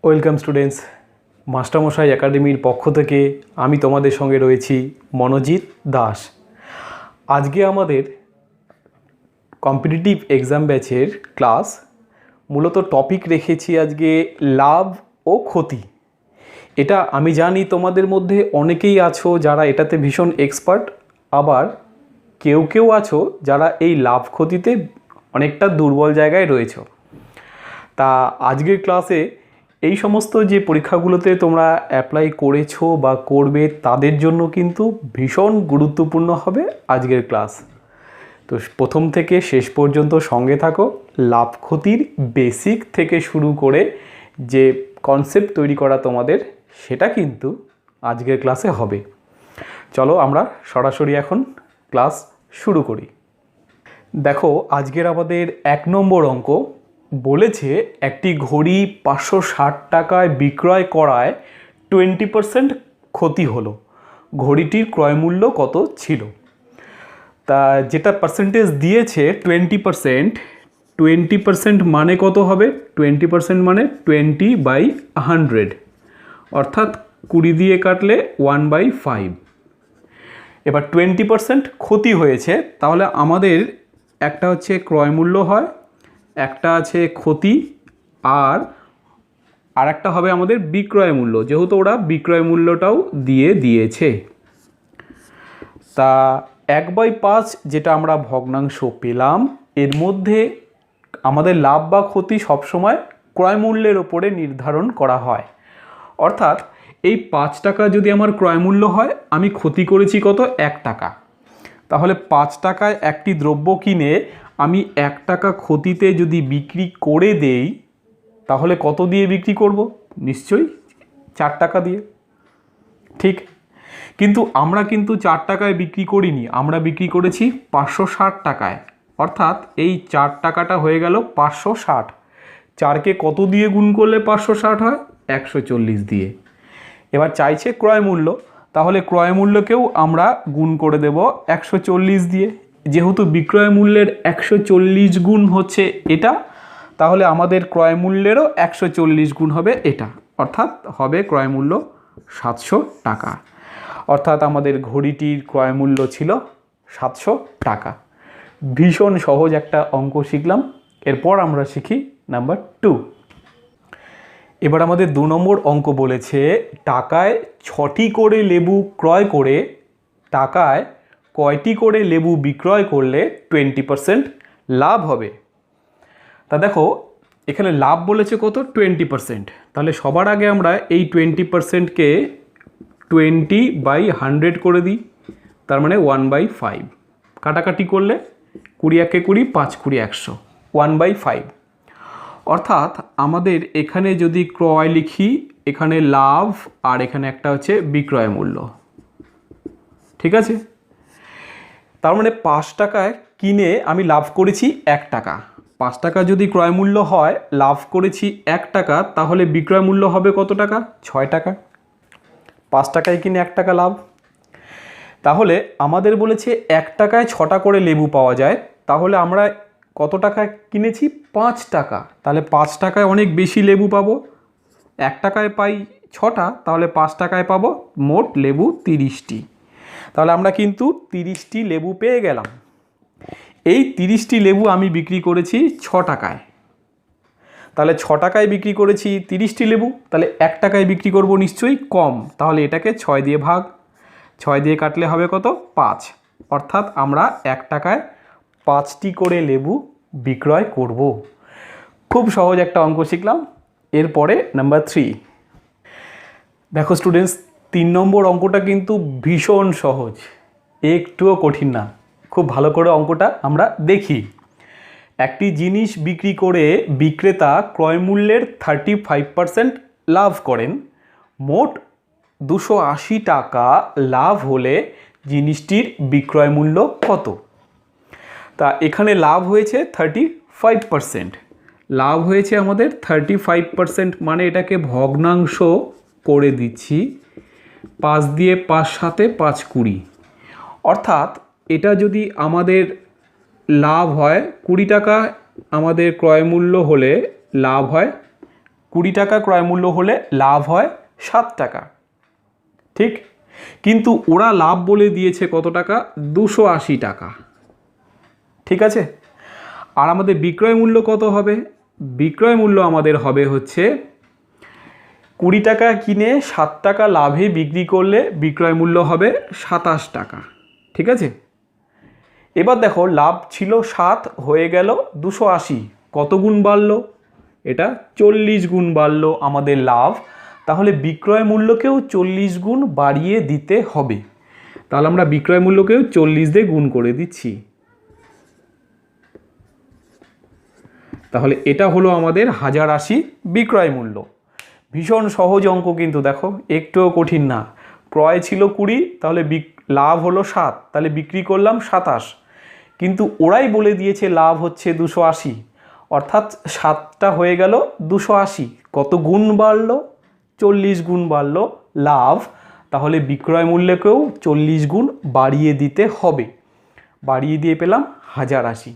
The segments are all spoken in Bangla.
ওয়েলকাম স্টুডেন্টস, মাস্টারমশাই একাডেমির পক্ষ থেকে আমি তোমাদের সঙ্গে রয়েছি মনোজিৎ দাস। আজকে আমাদের কম্পিটিটিভ এক্সাম ব্যাচের ক্লাস। মূলত টপিক রেখেছি আজকে লাভ ও ক্ষতি। এটা আমি জানি তোমাদের মধ্যে অনেকেই আছো যারা এটাতে ভীষণ এক্সপার্ট, আবার কেউ কেউ আছো যারা এই লাভ ক্ষতিতে অনেকটা দুর্বল জায়গায় রয়েছো। তা আজকের ক্লাসে এই সমস্ত যে পরীক্ষাগুলোতে তোমরা অ্যাপ্লাই করেছো বা করবে তাদের জন্য কিন্তু ভীষণ গুরুত্বপূর্ণ হবে আজকের ক্লাস। তো প্রথম থেকে শেষ পর্যন্ত সঙ্গে থাকো। লাভ ক্ষতির বেসিক থেকে শুরু করে যে কনসেপ্ট তৈরি করা তোমাদের, সেটা কিন্তু আজকের ক্লাসে হবে। চলো আমরা সরাসরি এখন ক্লাস শুরু করি। দেখো, আজকের আমাদের 1 নম্বর অঙ্ক বলেছে একটি ঘড়ি 560 টাকায় বিক্রয় করায় 20% ক্ষতি হলো। ঘড়িটির ক্রয়মূল্য কত ছিল? তা যেটা পার্সেন্টেজ দিয়েছে 20%, মানে কত হবে? 20% মানে 20/100, অর্থাৎ 20 দিয়ে কাটলে 1/5। এবার 20% ক্ষতি হয়েছে, তাহলে আমাদের একটা হচ্ছে ক্রয়মূল্য হয়, একটা আছে ক্ষতি, আর একটা হবে আমাদের বিক্রয় মূল্য, যেহেতু ওরা বিক্রয় মূল্যটাও দিয়েছে। তা 1/5 যেটা আমরা ভগ্নাংশ পেলাম, এর মধ্যে আমাদের লাভ বা ক্ষতি সবসময় ক্রয় মূল্যের ওপরে নির্ধারণ করা হয়। অর্থাৎ এই 5 টাকা যদি আমার ক্রয় মূল্য হয়, আমি ক্ষতি করেছি কত? 1 টাকা। তাহলে 5 টাকায় একটি দ্রব্য কিনে আমি 1 টাকা ক্ষতিতে যদি বিক্রি করে দেই, তাহলে কত দিয়ে বিক্রি করব? নিশ্চয়ই 4 টাকা দিয়ে। ঠিক, কিন্তু আমরা কিন্তু 4 টাকায় বিক্রি করিনি, আমরা বিক্রি করেছি 560 টাকায়। অর্থাৎ এই 4 টাকাটা হয়ে গেল 560। 4কে কত দিয়ে গুণ করলে 560 হয়? 140 দিয়ে। এবার চাইছে ক্রয় মূল্য, তাহলে ক্রয় মূল্যকেও আমরা গুণ করে দেব 140 দিয়ে। যেহেতু বিক্রয় মূল্যের 140 গুণ হচ্ছে এটা, তাহলে আমাদের ক্রয় মূল্যেরও 140 গুণ হবে এটা, অর্থাৎ হবে ক্রয় মূল্য 700 টাকা। অর্থাৎ আমাদের ঘড়িটির ক্রয় মূল্য ছিল 700 টাকা। ভীষণ সহজ একটা অঙ্ক শিখলাম। এরপর আমরা শিখি নাম্বার 2। এবার আমাদের 2 নম্বর অঙ্ক বলেছে টাকায় 6টি করে লেবু ক্রয় করে টাকায় কয়টি করে লেবু বিক্রয় করলে 20% লাভ হবে। তা দেখো, এখানে লাভ বলেছে কত? 20%। তাহলে সবার আগে আমরা এই 20%কে 20/100 করে দিই, তার মানে 1/5। কাটাকাটি করলে 20 একে 20, 5 20 100, 1/5। অর্থাৎ আমাদের এখানে যদি ক্রয় লিখি, এখানে লাভ, আর এখানে একটা হচ্ছে বিক্রয় মূল্য। ঠিক আছে, তার মানে 5 টাকায় কিনে আমি লাভ করেছি 1 টাকা। 5 টাকা যদি ক্রয় মূল্য হয়, লাভ করেছি 1 টাকা, তাহলে বিক্রয় মূল্য হবে কত টাকা? 6 টাকা। 5 টাকায় কিনে 1 টাকা লাভ। তাহলে আমাদের বলেছে 1 টাকায় 6টা করে লেবু পাওয়া যায়, তাহলে আমরা কত টাকায় কিনেছি? 5 টাকা। তাহলে 5 টাকায় অনেক বেশি লেবু পাবো। 1 টাকায় পাই 6টা, তাহলে 5 টাকায় পাবো মোট লেবু 30টি। তাহলে আমরা কিন্তু 30টি লেবু পেয়ে গেলাম। এই 30টি লেবু আমি বিক্রি করেছি 6 টাকায়। তাহলে 6 টাকায় বিক্রি করেছি 30টি লেবু, তাহলে 1 টাকায় বিক্রি করব নিশ্চয়ই কম। তাহলে এটাকে 6 দিয়ে ভাগ, 6 দিয়ে কাটলে হবে কত? 5। অর্থাৎ আমরা 1 টাকায় 5টি করে লেবু বিক্রয় করব। খুব সহজ একটা অঙ্ক শিখলাম। এরপরে নাম্বার 3। দেখো স্টুডেন্টস, 3 নম্বর অঙ্কটা কিন্তু ভীষণ সহজ, একটুও কঠিন না। খুব ভালো করে অঙ্কটা আমরা দেখি। একটি জিনিস বিক্রি করে বিক্রেতা ক্রয় মূল্যের 35% লাভ করেন। মোট 280 টাকা লাভ হলে জিনিসটির বিক্রয় মূল্য কত? তা এখানে লাভ হয়েছে 35%। লাভ হয়েছে আমাদের 35%, মানে এটাকে ভগ্নাংশ করে দিচ্ছি। 5 দিয়ে 5 7 5 20। অর্থাৎ এটা যদি আমাদের লাভ হয় 20 টাকা, আমাদের ক্রয় মূল্য হলে লাভ হয় 20 টাকা ক্রয় মূল্য হলে লাভ হয় 7 টাকা, ঠিক। কিন্তু ওরা লাভ বলে দিয়েছে কত টাকা? 280 টাকা, ঠিক আছে। আর আমাদের বিক্রয় মূল্য কত হবে? বিক্রয় মূল্য আমাদের হবে হচ্ছে 20 টাকা কিনে 7 টাকা লাভে বিক্রি করলে বিক্রয় মূল্য হবে 27 টাকা, ঠিক আছে। এবার দেখো লাভ ছিল 7, হয়ে গেল 280, কত গুণ বাড়লো? এটা 40 গুণ বাড়লো আমাদের লাভ। তাহলে বিক্রয় মূল্যকেও 40 গুণ বাড়িয়ে দিতে হবে। তাহলে আমরা বিক্রয় মূল্যকেও 40 দিয়ে গুণ করে দিচ্ছি। তাহলে এটা হলো আমাদের 1080 বিক্রয় মূল্য। ভীষণ সহজ অঙ্ক কিন্তু, দেখো একটুও কঠিন না। ক্রয় ছিল 20, তাহলে লাভ হলো 7, তাহলে বিক্রি করলাম 27। কিন্তু ওরাই বলে দিয়েছে লাভ হচ্ছে 280, অর্থাৎ 7টা হয়ে গেল 280, কত গুণ বাড়লো? 40 গুণ বাড়লো লাভ। তাহলে বিক্রয় মূল্যকেও 40 গুণ বাড়িয়ে দিতে হবে। বাড়িয়ে দিয়ে পেলাম 1080।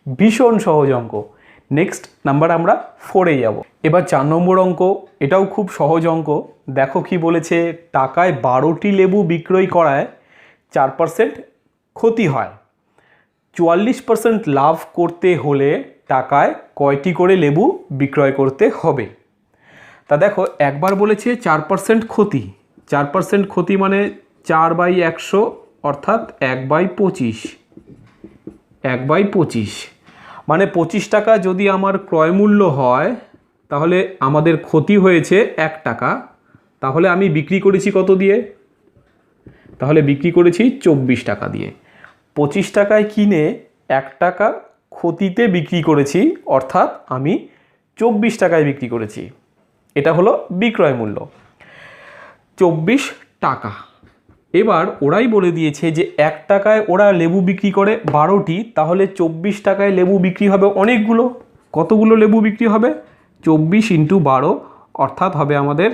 ভীষণ সহজ অঙ্ক। নেক্সট নাম্বার আমরা 4-এ যাব। এবার 4 নম্বর অঙ্ক, এটাও খুব সহজ অঙ্ক। দেখো কি বলেছে, টাকায় 12টি লেবু বিক্রয় করায় 4% ক্ষতি হয়। 44% লাভ করতে হলে টাকায় কয়টি করে লেবু বিক্রয় করতে হবে? তা দেখো একবার বলেছে 4% ক্ষতি। 4% ক্ষতি মানে 4/100, অর্থাৎ 1/25। 1/25 মানে 25 টাকা যদি আমার ক্রয় মূল্য হয়, তাহলে আমাদের ক্ষতি হয়েছে 1 টাকা। তাহলে আমি বিক্রি করেছি কত দিয়ে? তাহলে বিক্রি করেছি 24 টাকা দিয়ে। 25 টাকায় কিনে 1 টাকা ক্ষতিতে বিক্রি করেছি, অর্থাৎ আমি 24 টাকায় বিক্রি করেছি। এটা হলো বিক্রয় মূল্য 24 টাকা। এবার ওরাই বলে দিয়েছে যে 1 টাকায় ওরা লেবু বিক্রি করে 12টি, তাহলে 24 টাকায় লেবু বিক্রি হবে অনেকগুলো। কতগুলো লেবু বিক্রি হবে? 24 × 12, অর্থাৎ হবে আমাদের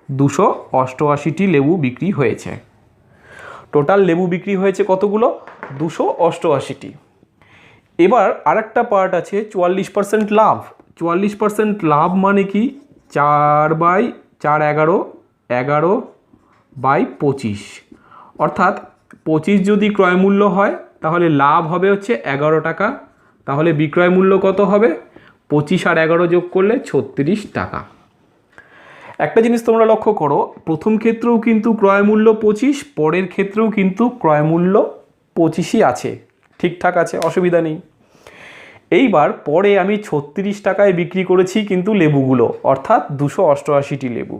288টি লেবু বিক্রি হয়েছে। টোটাল লেবু বিক্রি হয়েছে কতগুলো? 288টি। এবার আরেকটা পার্ট আছে 44% লাভ। 44% লাভ মানে কি? 4/4 11/25, অর্থাৎ 25 যদি ক্রয় মূল্য হয়, তাহলে লাভ হবে হচ্ছে 11 টাকা। তাহলে বিক্রয় মূল্য কত হবে? 25 আর 11 যোগ করলে 36 টাকা। একটা জিনিস তোমরা লক্ষ্য করো, প্রথম ক্ষেত্রেও কিন্তু ক্রয় মূল্য 25, পরের ক্ষেত্রেও কিন্তু ক্রয় মূল্য 25ই আছে, ঠিকঠাক আছে, অসুবিধা নেই। এইবার পরে আমি 36 টাকায় বিক্রি করেছি কিন্তু লেবুগুলো, অর্থাৎ 288টি লেবু।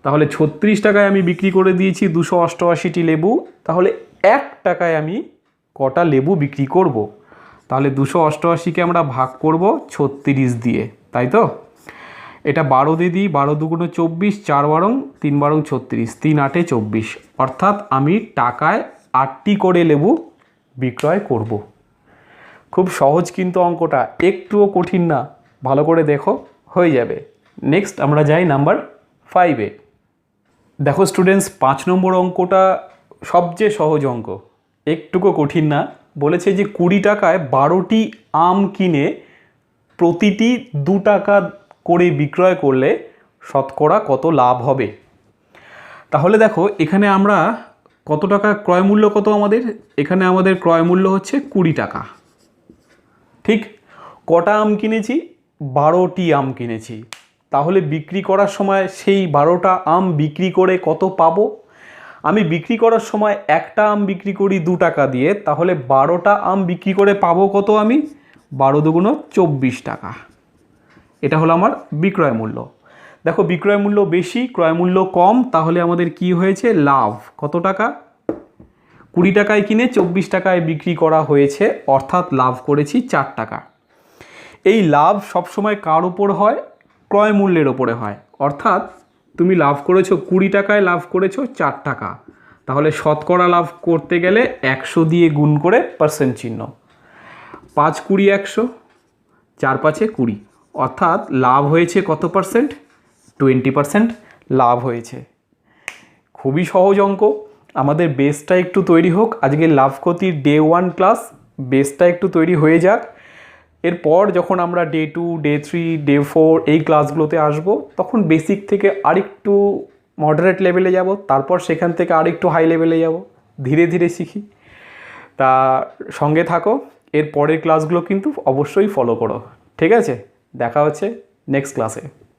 তাহলে 36 টাকায় আমি বিক্রি করে দিয়েছি 288টি লেবু। তাহলে 1 টাকায় আমি কটা লেবু বিক্রি করব? তাহলে 288কে আমরা ভাগ করব 36 দিয়ে, তাই তো? এটা 12 দিয়ে দিই, 12 দুগুণে 24, 4 বারং 3 বারং 36, 3 8 24, অর্থাৎ আমি টাকায় 8টি করে লেবু বিক্রয় করব। খুব সহজ কিন্তু অঙ্কটা, একটুও কঠিন না, ভালো করে দেখো হয়ে যাবে। নেক্সট আমরা যাই নাম্বার 5-এ। দেখো স্টুডেন্টস, 5 নম্বর অঙ্কটা সবচেয়ে সহজ অঙ্ক, একটুকু কঠিন না। বলেছে যে 20 টাকায় 12টি আম কিনে প্রতিটি 2 টাকা করে বিক্রয় করলে শতকরা কত লাভ হবে? তাহলে দেখো এখানে আমরা কত টাকা ক্রয় মূল্য, কত আমাদের এখানে আমাদের ক্রয় মূল্য হচ্ছে 20 টাকা, ঠিক। কটা আম কিনেছি? 12টি আম কিনেছি। তাহলে বিক্রি করার সময় সেই 12টা আম বিক্রি করে কত পাবো? আমি বিক্রি করার সময় একটা আম বিক্রি করি 2 টাকা দিয়ে, তাহলে 12টা আম বিক্রি করে পাবো কত? আমি 12 দুগুণ 24 টাকা। এটা হলো আমার বিক্রয় মূল্য। দেখো বিক্রয় মূল্য বেশি, ক্রয় মূল্য কম, তাহলে আমাদের কি হয়েছে? লাভ কত টাকা? 20 টাকায় কিনে 24 টাকায় বিক্রি করা হয়েছে, অর্থাৎ লাভ করেছি 4 টাকা। এই লাভ সবসময় কার উপর হয়? ক্রয় মূল্যের ওপরে হয়। অর্থাৎ তুমি লাভ করেছো 20 টাকায়, লাভ করেছো 4 টাকা। তাহলে শতকরা লাভ করতে গেলে 100 দিয়ে গুণ করে পার্সেন্ট চিহ্ন, 5 20 100, 4 5 20, অর্থাৎ লাভ হয়েছে কত পার্সেন্ট? 20% লাভ হয়েছে। খুবই সহজ অঙ্ক। আমাদের বেসটা একটু তৈরি হোক, আজকে লাভ ক্ষতির ডে 1 ক্লাস, বেসটা একটু তৈরি হয়ে যাক। এরপর যখন আমরা ডে 2, ডে 3, ডে 4 এই ক্লাসগুলোতে আসব, তখন বেসিক থেকে আরেকটু মডারেট লেভেলে যাব, তারপর সেখান থেকে আরেকটু হাই লেভেলে যাব, ধীরে ধীরে শিখি। তা সঙ্গে থাকো, এর পরের ক্লাসগুলো কিন্তু অবশ্যই ফলো করো। ঠিক আছে, দেখা হচ্ছে নেক্সট ক্লাসে।